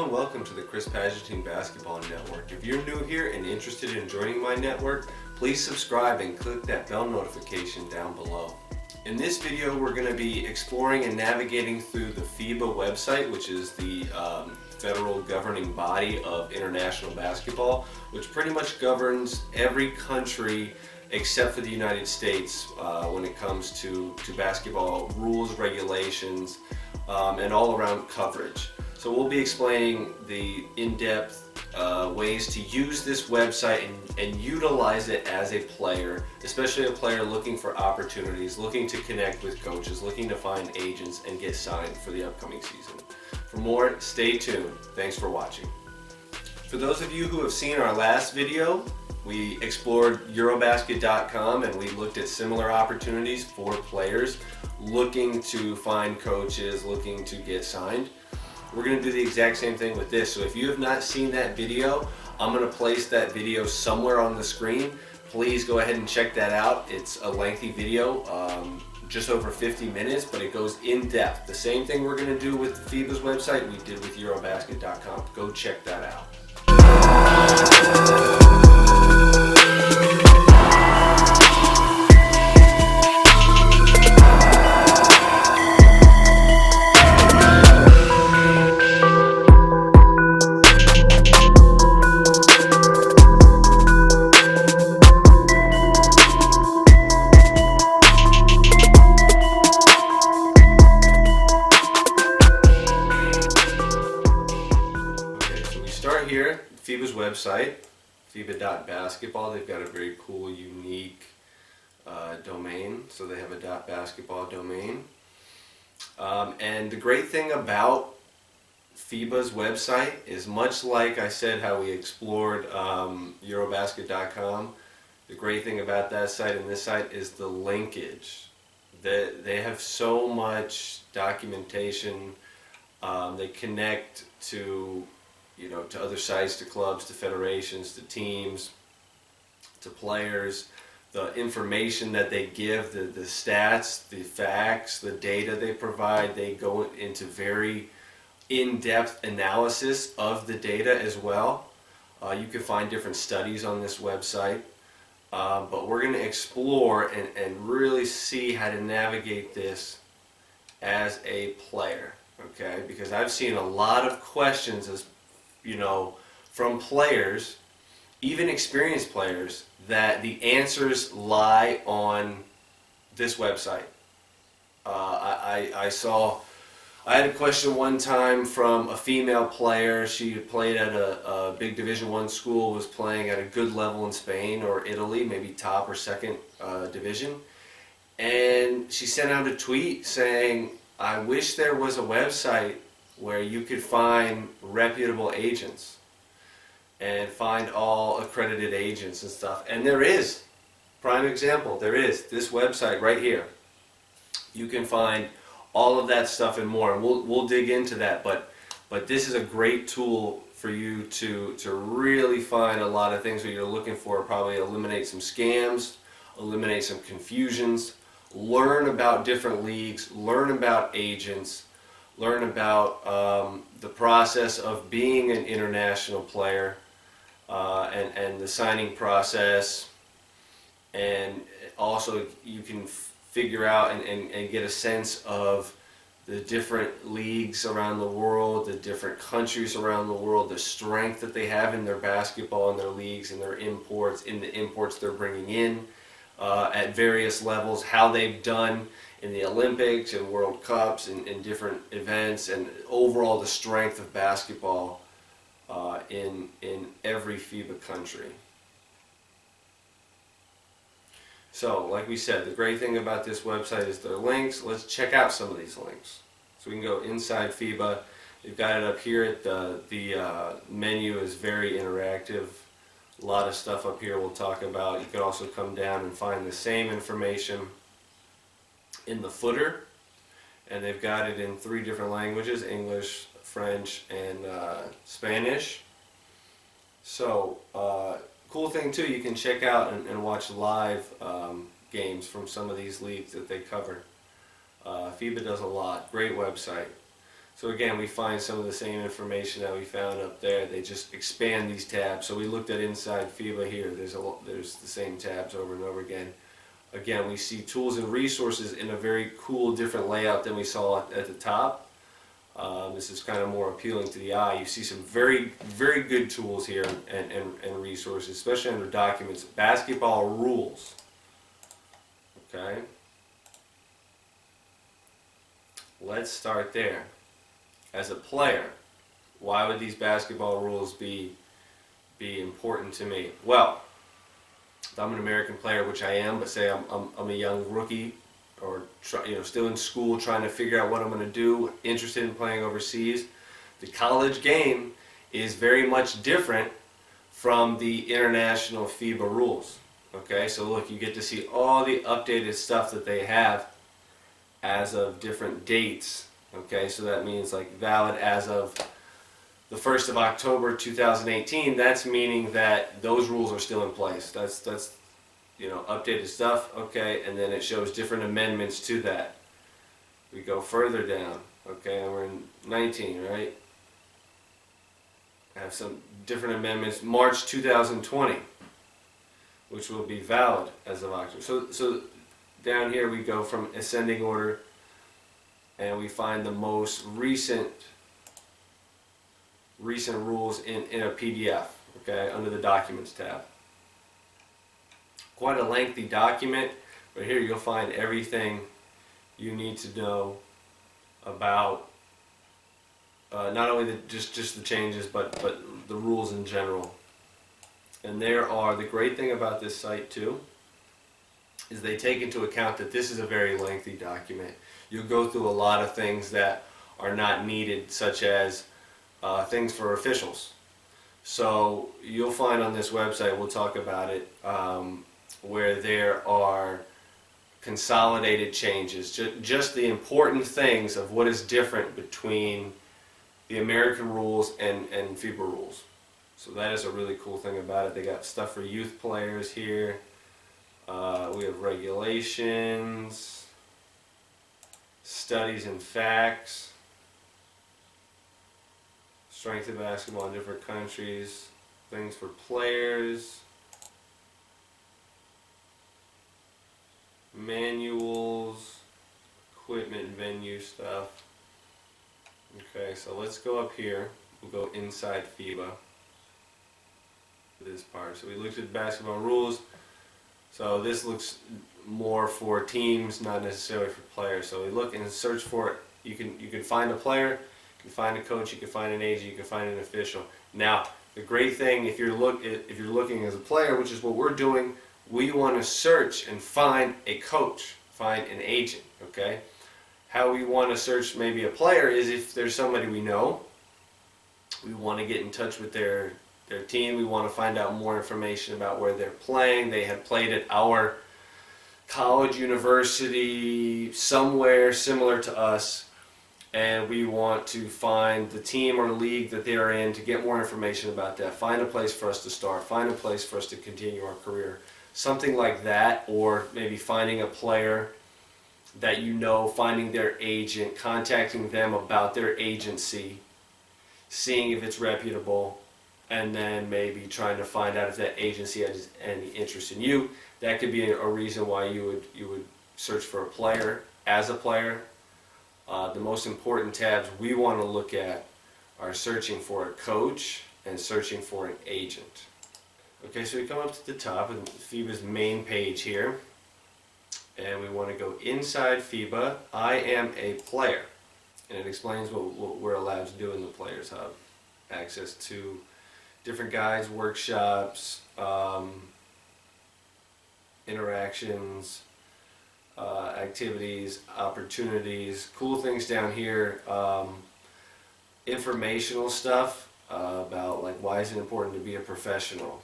and welcome to the Chris Pageantine Basketball Network. If you're new here and interested in joining my network, please subscribe and click that bell notification down below. In this video, we're going to be exploring and navigating through the FIBA website, which is the federal governing body of international basketball, which pretty much governs every country except for the United States when it comes to basketball rules, regulations, and all around coverage. So we'll be explaining the in-depth ways to use this website and utilize it as a player, especially a player looking for opportunities, looking to connect with coaches, looking to find agents and get signed for the upcoming season. For more, stay tuned. Thanks for watching. For those of you who have seen our last video, we explored Eurobasket.com and we looked at similar opportunities for players looking to find coaches, looking to get signed. We're going to do the exact same thing with this. So if you have not seen that video, I'm going to place that video somewhere on the screen. Please go ahead and check that out. It's a lengthy video, just over 50 minutes, but it goes in depth. The same thing we're going to do with FIBA's website we did with Eurobasket.com. Go check that out. Here, FIBA's website, FIBA.basketball. They've got a very cool, unique domain. So they have a .basketball domain. And the great thing about FIBA's website is, much like I said how we explored Eurobasket.com, the great thing about that site and this site is the linkage. They have so much documentation. They connect to to other sites, to clubs, to federations, to teams, to players. The information that they give, the stats, the facts, the data they provide, they go into very in-depth analysis of the data as well. You can find different studies on this website, but we're going to explore and really see how to navigate this as a player, okay? Because I've seen a lot of questions from players, even experienced players, that the answers lie on this website. I had a question one time from a female player. She had played at a big Division I school, was playing at a good level in Spain or Italy, maybe top or second division. And she sent out a tweet saying, "I wish there was a website where you could find reputable agents and find all accredited agents and stuff." And there is. Prime example, there is. This website right here. You can find all of that stuff and more. And we'll dig into that. But this is a great tool for you to really find a lot of things that you're looking for. Probably eliminate some scams, eliminate some confusions, learn about different leagues, learn about agents, learn about the process of being an international player and the signing process, and also you can figure out and get a sense of the different leagues around the world, the different countries around the world, the strength that they have in their basketball and their leagues and their imports, in the imports they're bringing in at various levels, how they've done in the Olympics and World Cups and in different events, and overall the strength of basketball in every FIBA country. So, like we said, the great thing about this website is their links. Let's check out some of these links. So we can go inside FIBA. They've got it up here. At the menu is very interactive. A lot of stuff up here we'll talk about. You can also come down and find the same information in the footer, and they've got it in 3 different languages: English, French, and Spanish. So cool thing too, you can check out and watch live games from some of these leagues that they cover. FIBA does a lot. Great website. So again, we find some of the same information that we found up there. They just expand these tabs. So we looked at Inside FIBA here. There's the same tabs over and over again. Again, we see tools and resources in a very cool, different layout than we saw at the top. This is kind of more appealing to the eye. You see some very, very good tools here and resources, especially under documents. Basketball rules. Okay. Let's start there. As a player, why would these basketball rules be important to me? Well, if I'm an American player, which I am, but say I'm a young rookie or still in school trying to figure out what I'm going to do, interested in playing overseas, the college game is very much different from the international FIBA rules. Okay, so look, you get to see all the updated stuff that they have as of different dates. Okay, so that means like valid as of the 1st of October 2018. That's meaning that those rules are still in place. That's updated stuff. Okay, and then it shows different amendments to that. We go further down. Okay, and we're in 19, right? I have some different amendments. March 2020, which will be valid as of October. So down here we go from ascending order, and we find the most recent rules in a PDF, okay, under the Documents tab. Quite a lengthy document, but here you'll find everything you need to know about not only just the changes, but the rules in general. And the great thing about this site too is they take into account that this is a very lengthy document. You'll go through a lot of things that are not needed, such as things for officials. So you'll find on this website, we'll talk about it, where there are consolidated changes, just the important things of what is different between the American rules and FIBA rules. So that is a really cool thing about it. They got stuff for youth players here. We have regulations, studies and facts, strength of basketball in different countries, things for players, manuals, equipment, venue stuff. Okay, so let's go up here. We'll go inside FIBA. This part. So we looked at basketball rules. So this looks more for teams, not necessarily for players. So we look and search for it. You can find a player, you can find a coach, you can find an agent, you can find an official. Now, the great thing if you're looking as a player, which is what we're doing, we want to search and find a coach, find an agent. Okay. How we want to search maybe a player is if there's somebody we know, we want to get in touch with their team, we want to find out more information about where they're playing. They have played at our college, university, somewhere similar to us, and we want to find the team or league that they are in to get more information about that. Find a place for us to start, find a place for us to continue our career. Something like that, or maybe finding a player that you know, finding their agent, contacting them about their agency, seeing if it's reputable, and then maybe trying to find out if that agency has any interest in you. That could be a reason why you would search for a player. As a player, the most important tabs we want to look at are searching for a coach and searching for an agent. Okay, so we come up to the top of FIBA's main page here, and we want to go inside FIBA. I am a player, and it explains what we're allowed to do in the Players Hub. Access to different guides, workshops, interactions, activities, opportunities, cool things down here, informational stuff about like why is it important to be a professional,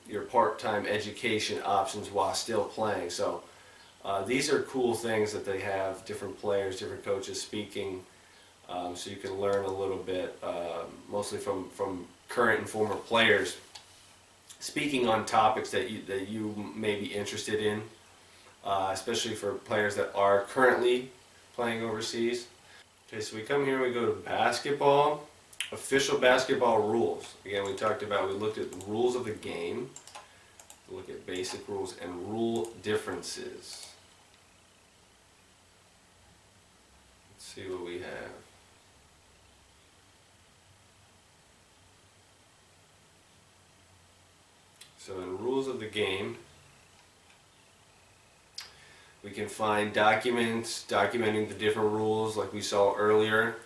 your part-time education options while still playing. So these are cool things that they have, different players, different coaches speaking, so you can learn a little bit, mostly from current and former players, speaking on topics that you may be interested in, especially for players that are currently playing overseas. Okay, so we come here, we go to basketball, official basketball rules. Again, we looked at the rules of the game, we look at basic rules and rule differences. Let's see what we have. So in rules of the game, we can find documents documenting the different rules like we saw earlier.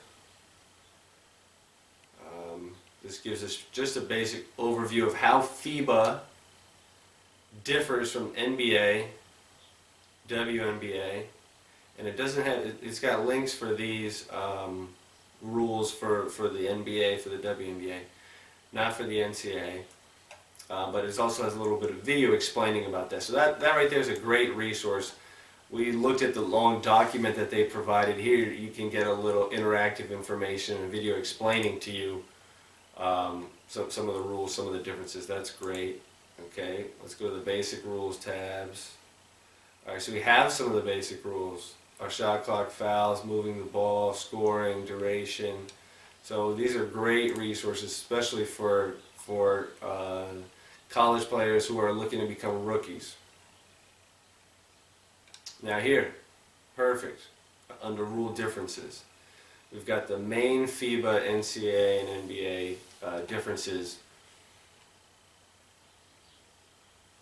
This gives us just a basic overview of how FIBA differs from NBA, WNBA, and it's got links for these rules for the NBA, for the WNBA, not for the NCAA. But it also has a little bit of video explaining about that. So that right there is a great resource. We looked at the long document that they provided here. You can get a little interactive information and video explaining to you some of the rules, some of the differences. That's great. Okay, let's go to the basic rules tabs. Alright, so we have some of the basic rules. Our shot clock, fouls, moving the ball, scoring, duration. So these are great resources, especially for college players who are looking to become rookies. Now here, perfect, under rule differences. We've got the main FIBA, NCAA, and NBA differences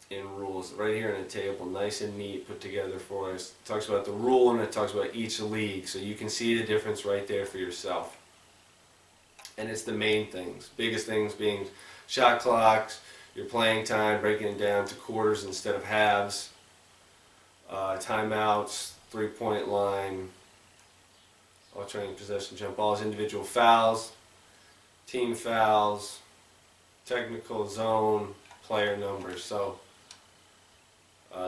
in rules right here in a table, nice and neat, put together for us. It talks about the rule and it talks about each league, so you can see the difference right there for yourself. And it's the main things, biggest things being shot clocks, your playing time, breaking it down to quarters instead of halves, timeouts, three-point line, alternating possession jump balls, individual fouls, team fouls, technical zone, player numbers. So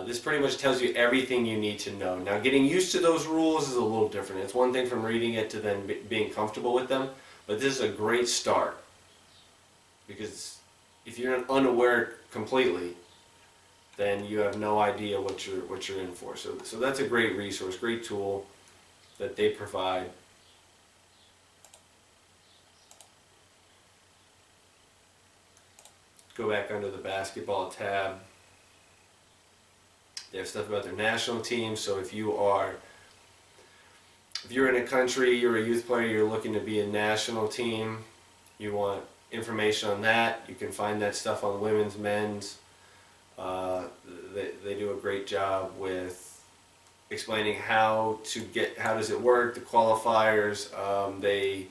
this pretty much tells you everything you need to know. Now getting used to those rules is a little different. It's one thing from reading it to then being comfortable with them, but this is a great start, because if you're unaware completely, then you have no idea what you're in for. So that's a great resource, great tool that they provide. Go back under the basketball tab. They have stuff about their national team. So if you're in a country, you're a youth player, you're looking to be a national team, you want information on that, you can find that stuff on women's, men's. They do a great job with explaining how does it work, the qualifiers. They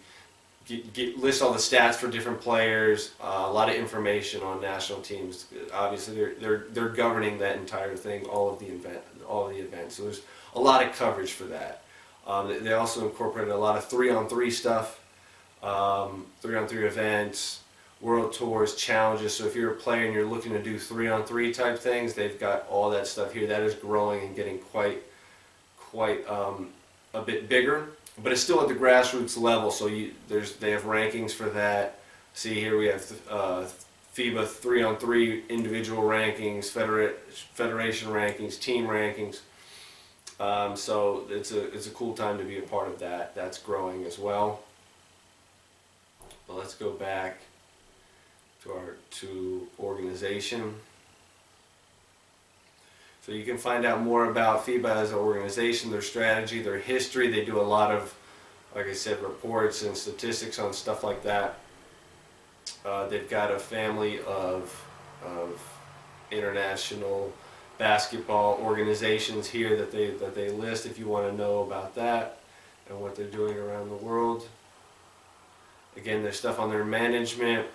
list all the stats for different players, a lot of information on national teams. Obviously, they're governing that entire thing, all of the events. So there's a lot of coverage for that. They also incorporated a lot of 3-on-3 stuff, 3-on-3 events, world tours, challenges. So if you're a player and you're looking to do 3-on-3 type things, they've got all that stuff here. That is growing and getting quite a bit bigger, but it's still at the grassroots level. So they have rankings for that. See here we have FIBA 3-on-3 individual rankings, federation rankings, team rankings. So it's a cool time to be a part of that. That's growing as well. But let's go back to organization. So you can find out more about FIBA as an organization, their strategy, their history. They do a lot of, like I said, reports and statistics on stuff like that. They've got a family of international basketball organizations here that they list if you want to know about that and what they're doing around the world. Again, there's stuff on their management,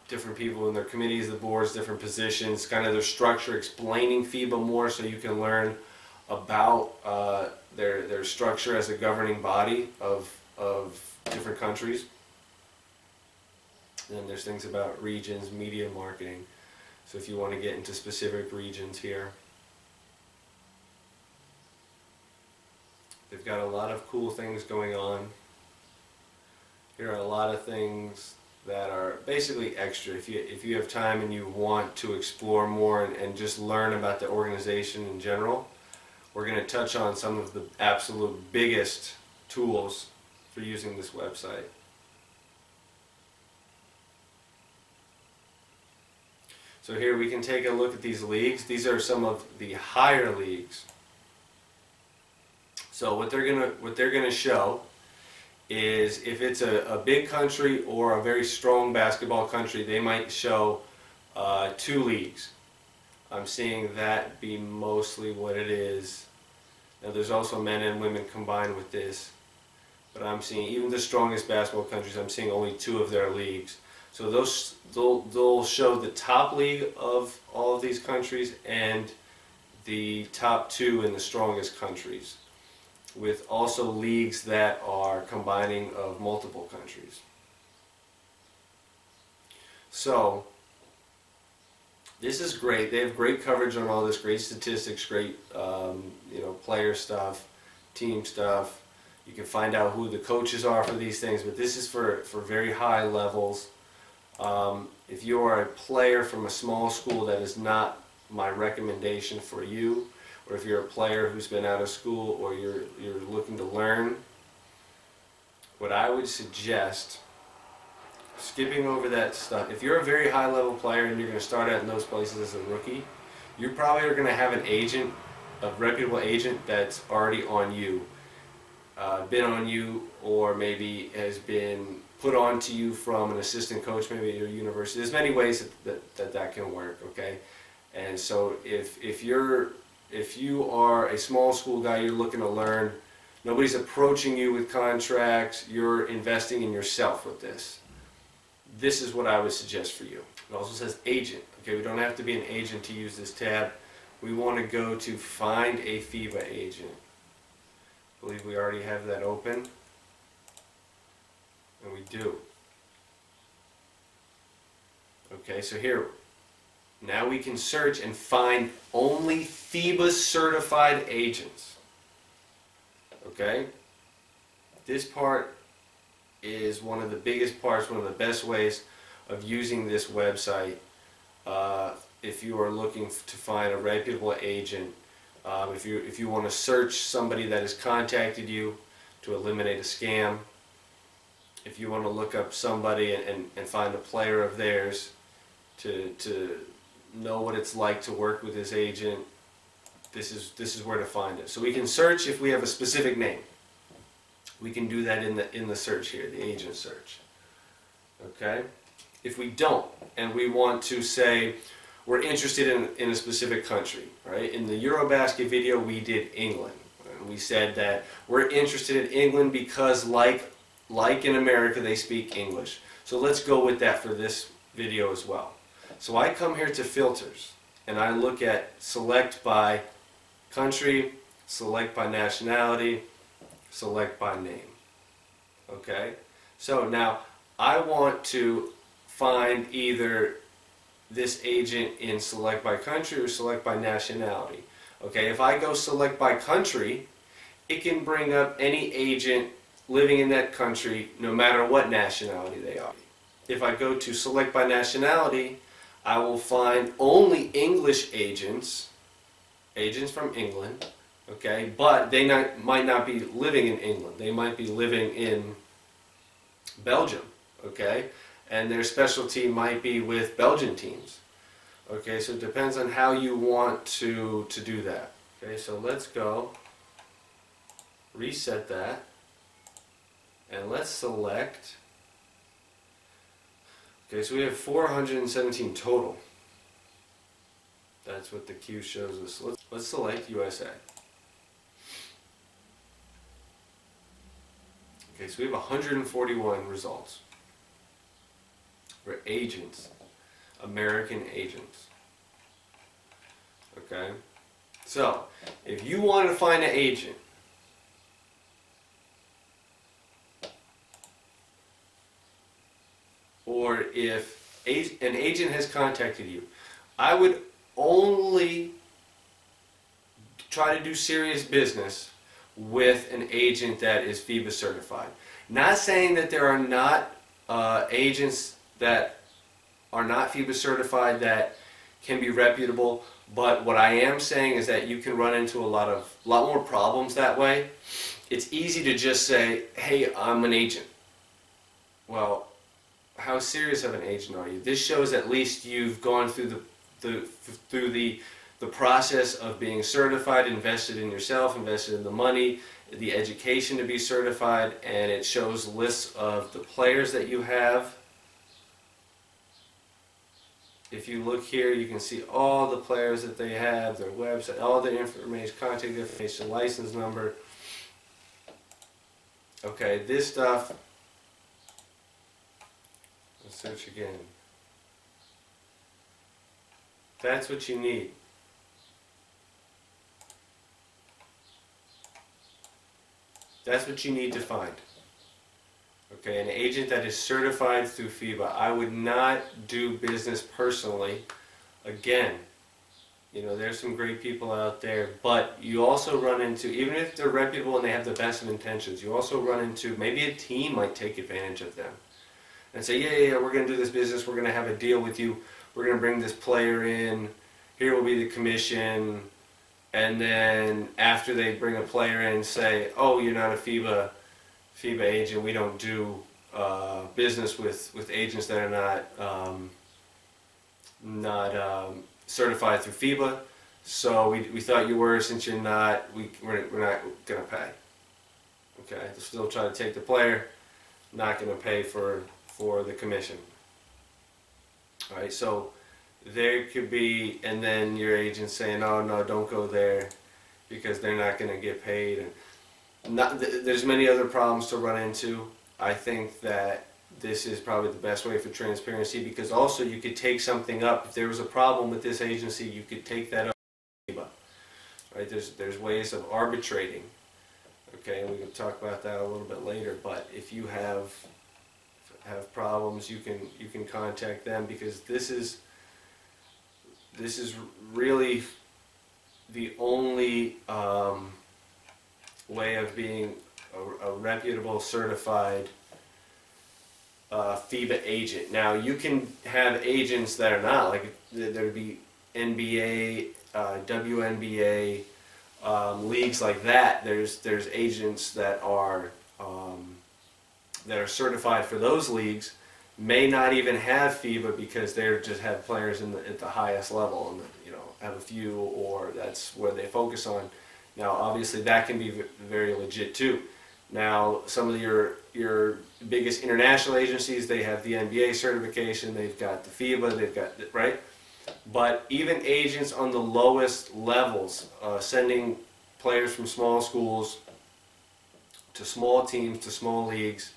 different people in their committees, the boards, different positions, kind of their structure, explaining FIBA more so you can learn about their structure as a governing body of different countries. And then there's things about regions, media, marketing. So if you want to get into specific regions here. They've got a lot of cool things going on. Here are a lot of things that are basically extra. If you have time and you want to explore more and just learn about the organization in general, we're going to touch on some of the absolute biggest tools for using this website. So here we can take a look at these leagues. These are some of the higher leagues. So what they're gonna show is if it's a big country or a very strong basketball country, they might show 2 leagues. I'm seeing that be mostly what it is. Now there's also men and women combined with this, but I'm seeing even the strongest basketball countries, I'm seeing only 2 of their leagues. So they'll show the top league of all of these countries and the top 2 in the strongest countries, with also leagues that are combining of multiple countries. So this is great. They have great coverage on all this, great statistics, great player stuff, team stuff. You can find out who the coaches are for these things, but this is for very high levels. If you are a player from a small school, that is not my recommendation for you. Or if you're a player who's been out of school or you're looking to learn, what I would suggest, skipping over that stuff, if you're a very high level player and you're going to start out in those places as a rookie, you probably are going to have an agent, a reputable agent that's already on you, been on you, or maybe has been put on to you from an assistant coach maybe at your university. There's many ways that can work, okay? And so if you are a small school guy, you're looking to learn, nobody's approaching you with contracts, you're investing in yourself with this. This is what I would suggest for you. It also says agent. Okay, we don't have to be an agent to use this tab. We want to go to find a FIBA agent. I believe we already have that open. And we do. Okay, so here, now we can search and find only FIBA certified agents. Okay? This part is one of the biggest parts, one of the best ways of using this website if you are looking to find a reputable agent. If you want to search somebody that has contacted you to eliminate a scam, if you want to look up somebody and find a player of theirs to know what it's like to work with his agent, this is where to find it. So we can search if we have a specific name. We can do that in the search here, the agent search. Okay? If we don't, and we want to say we're interested in a specific country, right? In the Eurobasket video, we did England. And we said that we're interested in England because like in America, they speak English. So let's go with that for this video as well. So I come here to filters, and I look at select by country, select by nationality, select by name. Okay? So now I want to find either this agent in select by country or select by nationality. Okay, if I go select by country, it can bring up any agent living in that country no matter what nationality they are. If I go to select by nationality, I will find only English agents from England, okay, but they might not be living in England. They might be living in Belgium, okay, and their specialty might be with Belgian teams. Okay, so it depends on how you want to do that. Okay, so let's go, reset that, and let's select. Okay, so we have 417 total. That's what the queue shows us. Let's select USA. Okay, so we have 141 results for agents, American agents. Okay, so if you want to find an agent, or if an agent has contacted you, I would only try to do serious business with an agent that is FIBA certified. Not saying that there are not agents that are not FIBA certified that can be reputable, but what I am saying is that you can run into a lot more problems that way. it's easy to just say, hey, I'm an agent. Well, how serious of an agent are you? This shows at least you've gone through the process of being certified, invested in yourself, invested in the money, the education to be certified, and it shows lists of the players that you have. If you look here, you can see all the players that they have, their website, all their information, contact information, license number. Okay, this stuff, let's search again. That's what you need. That's what you need to find. Okay, an agent that is certified through FIBA. I would not do business personally. Again, you know, there's some great people out there, but you also run into, even if they're reputable and they have the best of intentions, you also run into, maybe a team might take advantage of them and say, yeah, we're going to do this business, we're going to have a deal with you, we're going to bring this player in, here will be the commission, and then after they bring a player in, say, oh, you're not a FIBA agent, we don't do business with agents that are not certified through FIBA, so we thought you were, since you're not, we're not going to pay. Okay, they'll still try to take the player, not going to pay for the commission. Alright, so there could be, and then your agent saying, oh no, don't go there because they're not going to get paid. And there's many other problems to run into. I think that this is probably the best way for transparency, because also you could take something up. If there was a problem with this agency, you could take that up. Right? There's ways of arbitrating. Okay, and we can talk about that a little bit later. But if you have problems, you can contact them, because this is really the only way of being a reputable, certified FIBA agent. Now, you can have agents that are not, like there'd be NBA, WNBA, leagues like that. There's agents that are certified for those leagues, may not even have FIBA because they just have players at the highest level, and have a few, or that's where they focus on. Now, obviously, that can be very legit too. Now, some of your biggest international agencies, they have the NBA certification, they've got the FIBA, they've got, right? But even agents on the lowest levels, sending players from small schools to small teams to small leagues,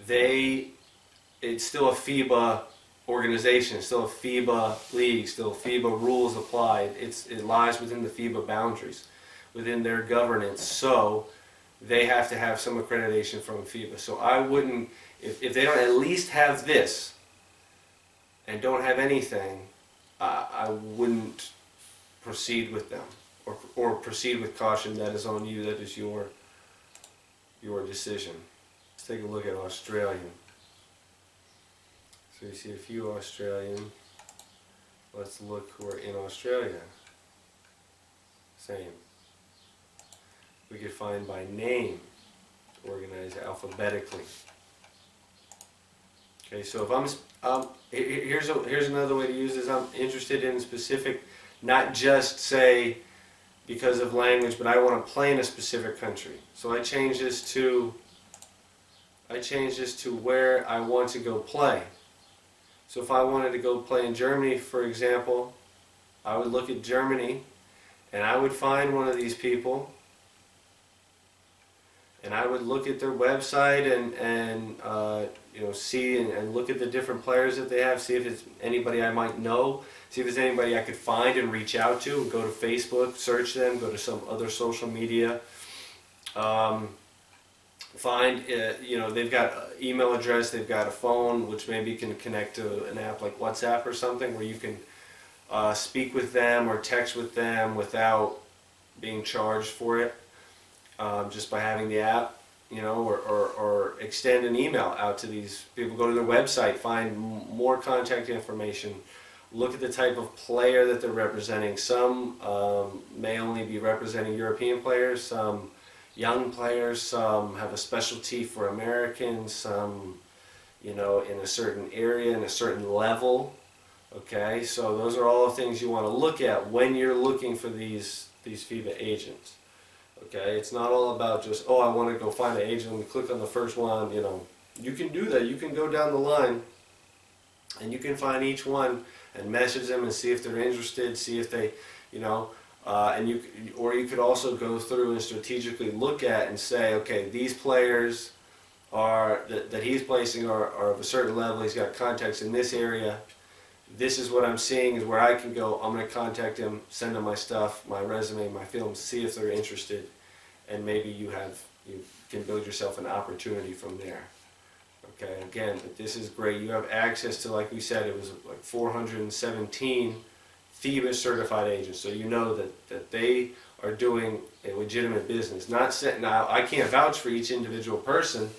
it's still a FIBA organization, it's still a FIBA league, still FIBA rules apply. It lies within the FIBA boundaries, within their governance. So they have to have some accreditation from FIBA. So I wouldn't, if they don't at least have this and don't have anything, I wouldn't proceed with them, or proceed with caution. That is on you. That is your decision. Let's take a look at Australian. So you see a few Australian. Let's look who are in Australia. Same. We could find by name, organized alphabetically. Okay, so if here's another way to use this. I'm interested in specific, not just say because of language, but I want to play in a specific country. So I change this to where I want to go play. So if I wanted to go play in Germany, for example, I would look at Germany, and I would find one of these people, and I would look at their website and see and look at the different players that they have, see if it's anybody I might know, see if it's anybody I could find and reach out to. Go to Facebook, search them, go to some other social media. Find, they've got an email address, they've got a phone, which maybe can connect to an app like WhatsApp or something, where you can speak with them or text with them without being charged for it, just by having the app, or extend an email out to these people. Go to their website, find more contact information, look at the type of player that they're representing. Some may only be representing European players, some young players, some have a specialty for Americans, some, you know, in a certain area, in a certain level. Okay, so those are all things you want to look at when you're looking for these FIBA agents. Okay, it's not all about just, oh, I want to go find an agent, let me click on the first one, you know. You can do that, you can go down the line and you can find each one and message them and see if they're interested, see if they, you know, or you could also go through and strategically look at and say, okay, these players that he's placing are of a certain level, he's got contacts in this area, this is what I'm seeing is where I can go, I'm going to contact him, send him my stuff, my resume, my films, see if they're interested, and maybe you can build yourself an opportunity from there. Okay, again, but this is great. You have access to, like we said, it was like 417 FIBA certified agents, so you know that they are doing a legitimate business. Now, I can't vouch for each individual person,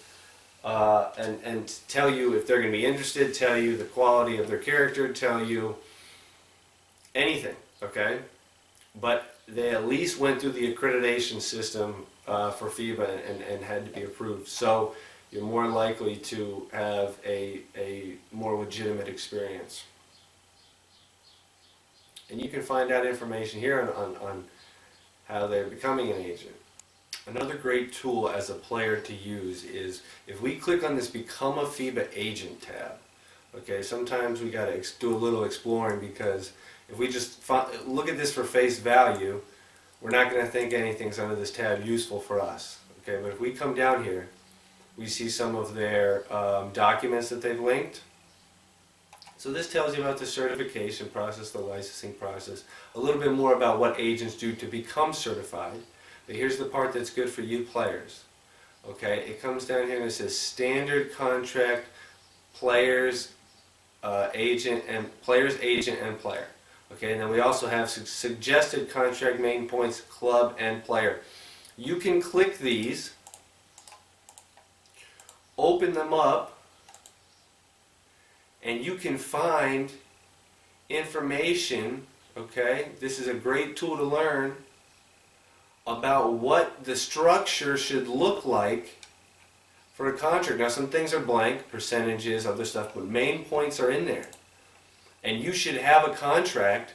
and tell you if they're going to be interested, tell you the quality of their character, tell you anything, okay? But they at least went through the accreditation system for FIBA and had to be approved. So you're more likely to have a more legitimate experience. And you can find out information here on how they're becoming an agent. Another great tool as a player to use is if we click on this Become a FIBA Agent tab. Okay, sometimes we got to do a little exploring, because if we just look at this for face value, we're not going to think anything's under this tab useful for us. Okay, but if we come down here, we see some of their documents that they've linked. So this tells you about the certification process, the licensing process, a little bit more about what agents do to become certified. But here's the part that's good for you players. Okay, it comes down here and it says standard contract, players, agent, and player. Okay, and then we also have suggested contract, main points, club, and player. You can click these, open them up, and you can find information. Okay, this is a great tool to learn about what the structure should look like for a contract. Now, some things are blank, percentages, other stuff, but main points are in there. And you should have a contract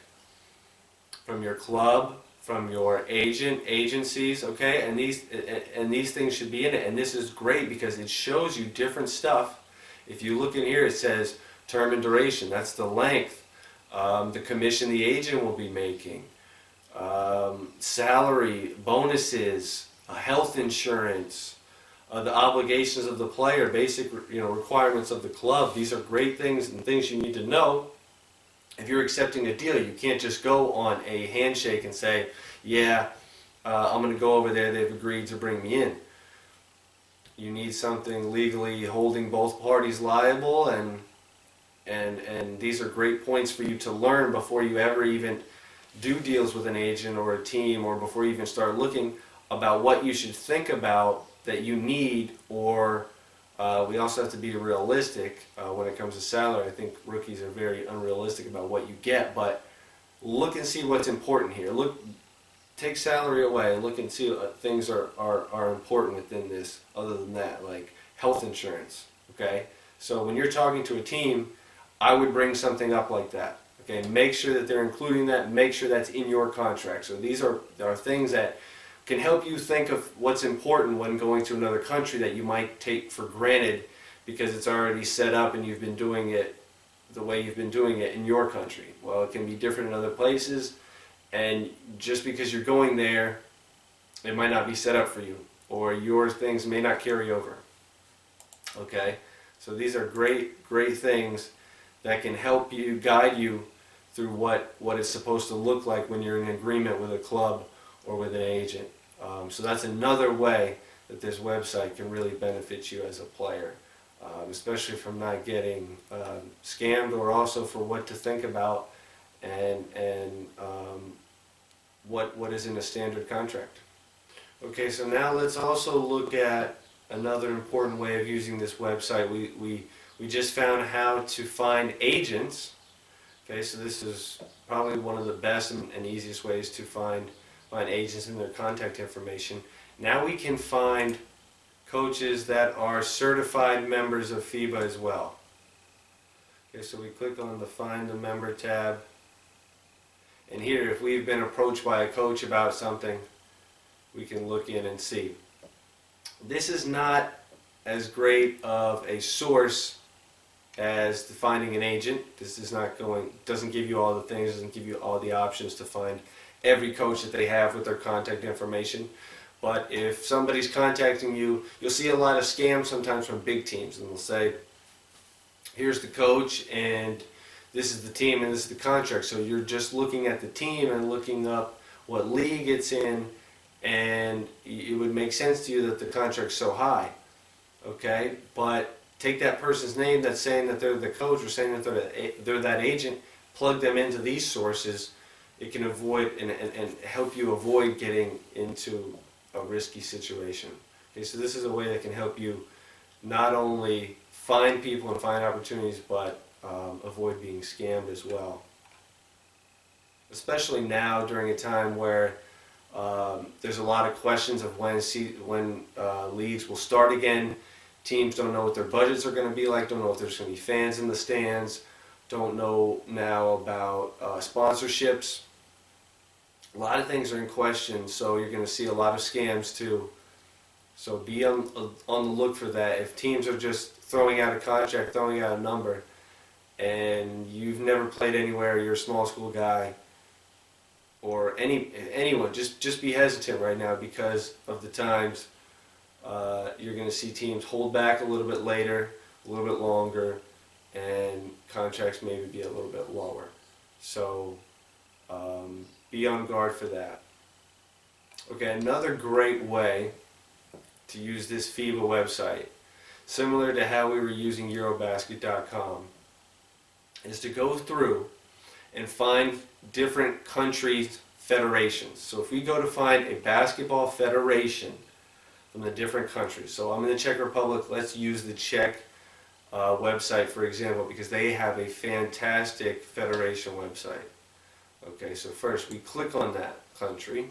from your club, from your agent, agencies, okay? And these things should be in it. And this is great because it shows you different stuff. If you look in here, it says term and duration. That's the length. The commission the agent will be making. Salary, bonuses, health insurance, the obligations of the player, basic requirements of the club. These are great things and things you need to know. If you're accepting a deal, you can't just go on a handshake and say, yeah, I'm going to go over there, they've agreed to bring me in. You need something legally holding both parties liable, and these are great points for you to learn before you ever even do deals with an agent or a team, or before you even start looking about what you should think about that you need. Or we also have to be realistic when it comes to salary. I think rookies are very unrealistic about what you get, but look and see what's important here. Take salary away and look and see what things are important within this, other than that, like health insurance. Okay, so when you're talking to a team, I would bring something up like that. Okay, make sure that they're including that, make sure that's in your contract. So these are things that can help you think of what's important when going to another country that you might take for granted because it's already set up and you've been doing it the way you've been doing it in your country. Well, it can be different in other places, and just because you're going there, it might not be set up for you, or your things may not carry over. Okay, so these are great things that can help you, guide you through what it's supposed to look like when you're in agreement with a club or with an agent. So that's another way that this website can really benefit you as a player, especially from not getting scammed, or also for what to think about and what is in a standard contract. Okay, so now let's also look at another important way of using this website. We just found how to find agents. Okay, so this is probably one of the best and easiest ways to find agents and their contact information. Now we can find coaches that are certified members of FIBA as well. Okay, so we click on the Find a Member tab. And here, if we've been approached by a coach about something, we can look in and see. This is not as great of a source as finding an agent. This is not doesn't give you all the things, doesn't give you all the options to find every coach that they have with their contact information. But if somebody's contacting you, you'll see a lot of scams sometimes from big teams, and they'll say, here's the coach and this is the team and this is the contract. So you're just looking at the team and looking up what league it's in, and it would make sense to you that the contract's so high. Okay, but take that person's name that's saying that they're the coach or saying that they're that agent, plug them into these sources. It can avoid and help you avoid getting into a risky situation. Okay, so this is a way that can help you not only find people and find opportunities, but avoid being scammed as well. Especially now during a time where there's a lot of questions of when leagues will start again. Teams don't know what their budgets are going to be like, don't know if there's going to be fans in the stands, don't know now about sponsorships. A lot of things are in question, so you're going to see a lot of scams too. So be on the look for that. If teams are just throwing out a contract, throwing out a number, and you've never played anywhere, you're a small school guy, or anyone, just be hesitant right now because of the times. You're going to see teams hold back a little bit later, a little bit longer, and contracts maybe be a little bit lower. So be on guard for that. Okay, another great way to use this FIBA website, similar to how we were using Eurobasket.com, is to go through and find different countries' federations. So if we go to find a basketball federation from the different countries, so I'm in the Czech Republic, let's use the Czech website for example, because they have a fantastic federation website. Okay, so first we click on that country.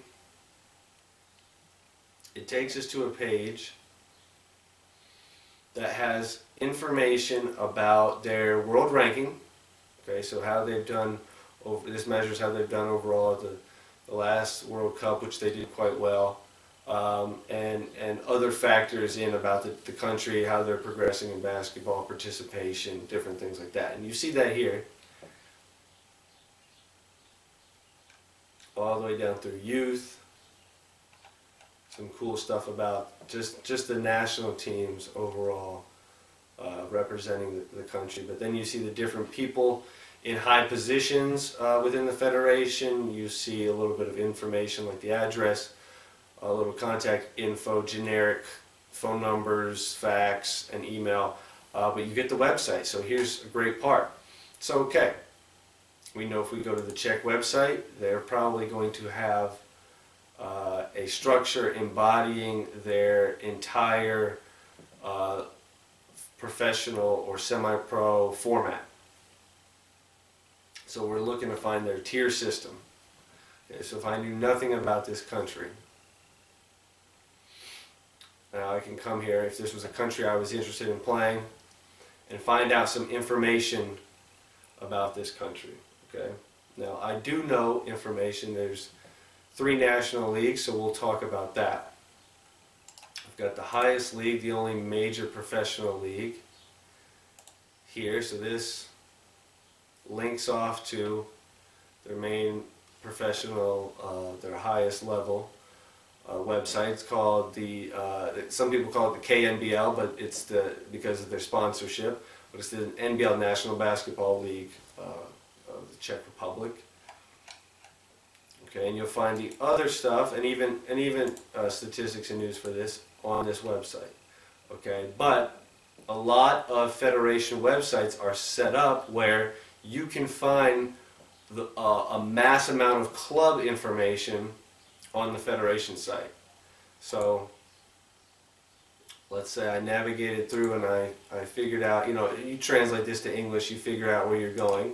It takes us to a page that has information about their world ranking. Okay, so how they've done this measures how they've done overall at the last World Cup, which they did quite well, and other factors in about the country, how they're progressing in basketball participation, different things like that. And you see that here, all the way down through youth. Some cool stuff about just the national teams overall representing the country. But then you see the different people in high positions within the federation. You see a little bit of information like the address, a little contact info, generic phone numbers, fax, and email. But you get the website. So here's a great part. So okay, we know if we go to the Czech website, they're probably going to have a structure embodying their entire professional or semi-pro format. So we're looking to find their tier system. Okay, so if I knew nothing about this country, now I can come here, if this was a country I was interested in playing, and find out some information about this country. Okay. Now I do know information. There's 3 national leagues, so we'll talk about that. I've got the highest league, the only major professional league here. So this links off to their main professional, their highest level website. It's called some people call it the KNBL, but it's because of their sponsorship. But it's the NBL National Basketball League of the Czech Republic. Okay, and you'll find the other stuff and even statistics and news for this on this website. Okay, but a lot of federation websites are set up where you can find a mass amount of club information on the federation site. So let's say I navigated through and I figured out, you translate this to English, you figure out where you're going.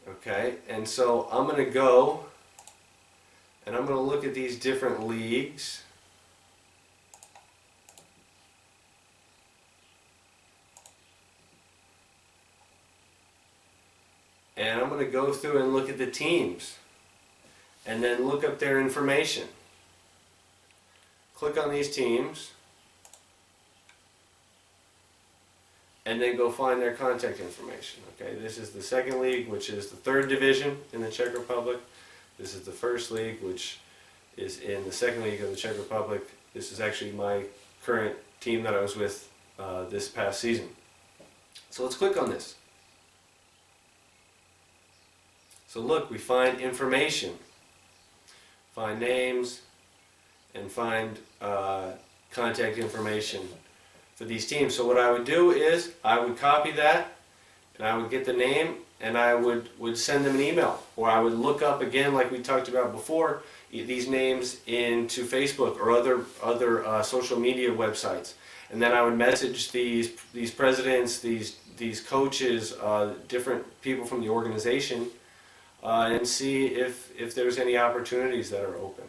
Okay, and so I'm going to go and I'm going to look at these different leagues. And I'm going to go through and look at the teams and then look up their information. Click on these teams and then go find their contact information. Okay, this is the second league, which is the third division in the Czech Republic. This is the first league, which is in the second league of the Czech Republic. This is actually my current team that I was with this past season. So let's click on this. So look, we find information, find names, and find contact information for these teams. So what I would do is I would copy that and I would get the name and I would send them an email, or I would look up again, like we talked about before, these names into Facebook or other social media websites, and then I would message these presidents, these coaches, different people from the organization, and see if there's any opportunities that are open.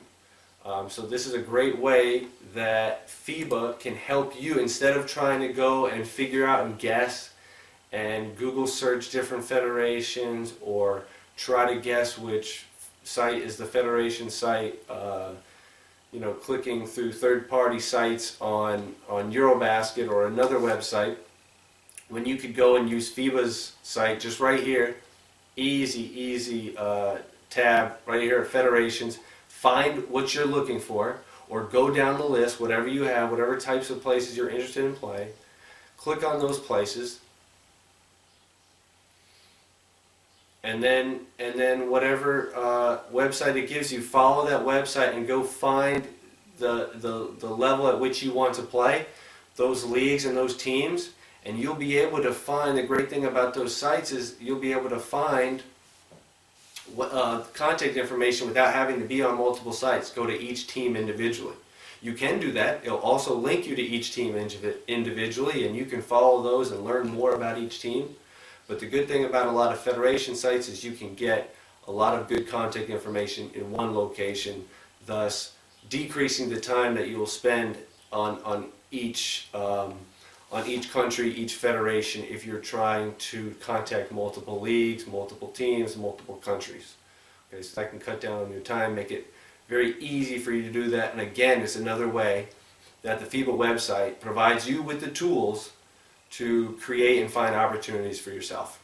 So this is a great way that FIBA can help you, instead of trying to go and figure out and guess and Google search different federations or try to guess which site is the federation site, clicking through third-party sites on Eurobasket or another website, when you could go and use FIBA's site just right here. Easy tab right here at federations. Find what you're looking for, or go down the list, whatever you have, whatever types of places you're interested in play. Click on those places, and then whatever website it gives you, follow that website and go find the level at which you want to play, those leagues and those teams. And you'll be able to find, the great thing about those sites is you'll be able to find contact information without having to be on multiple sites. Go to each team individually. You can do that. It'll also link you to each team individually, and you can follow those and learn more about each team. But the good thing about a lot of federation sites is you can get a lot of good contact information in one location, thus decreasing the time that you will spend on each country, each federation, if you're trying to contact multiple leagues, multiple teams, multiple countries. Okay, so that can cut down on your time, make it very easy for you to do that. And again, it's another way that the FIBA website provides you with the tools to create and find opportunities for yourself.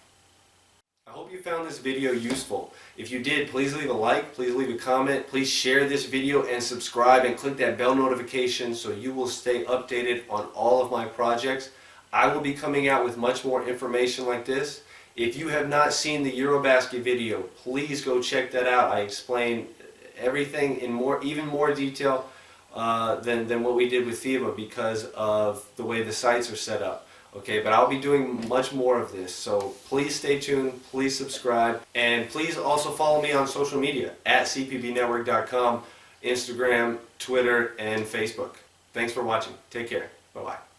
I hope you found this video useful. If you did, please leave a like, please leave a comment, please share this video and subscribe and click that bell notification so you will stay updated on all of my projects. I will be coming out with much more information like this. If you have not seen the Eurobasket video, please go check that out. I explain everything in even more detail than what we did with FIBA because of the way the sites are set up. Okay, but I'll be doing much more of this, so please stay tuned, please subscribe, and please also follow me on social media at cpbnetwork.com, Instagram, Twitter, and Facebook. Thanks for watching. Take care. Bye-bye.